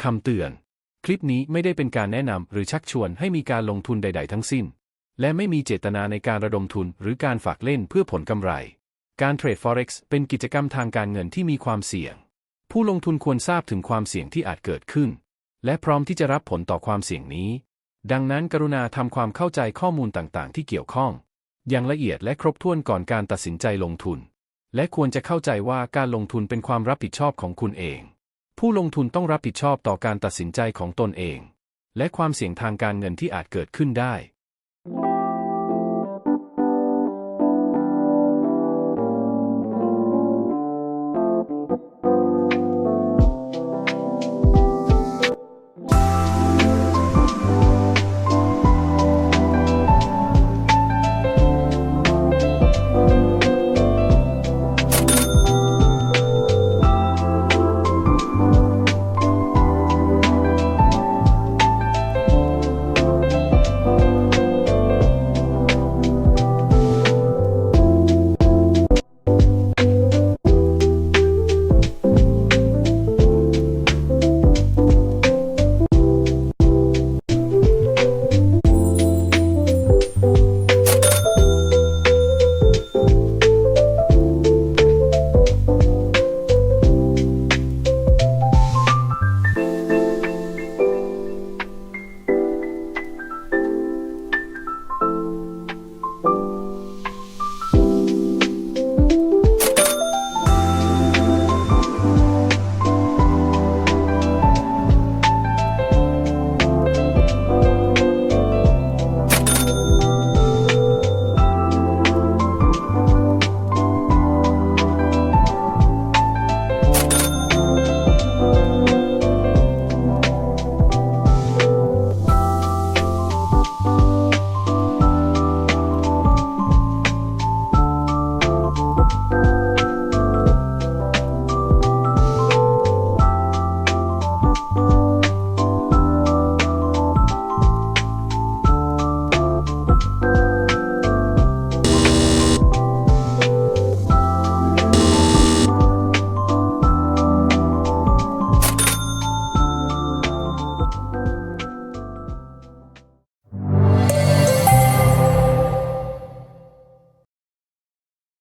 คำเตือนคลิปนี้ไม่ได้เป็นการแนะนำหรือชักชวนให้มีการลงทุนใดๆทั้งสิ้นและไม่มีเจตนาในการระดมทุนหรือการฝากเล่นเพื่อผลกำไรการเทรด Forex เป็นกิจกรรมทางการเงินที่มีความเสี่ยงผู้ลงทุนควรทราบถึงความเสี่ยงที่อาจเกิดขึ้นและพร้อมที่จะรับผลต่อความเสี่ยงนี้ดังนั้นกรุณาทำความเข้าใจข้อมูลต่างๆที่เกี่ยวข้องอย่างละเอียดและครบถ้วนก่อนการตัดสินใจลงทุนและควรจะเข้าใจว่าการลงทุนเป็นความรับผิดชอบของคุณเองผู้ลงทุนต้องรับผิดชอบต่อการตัดสินใจของตนเองและความเสี่ยงทางการเงินที่อาจเกิดขึ้นได้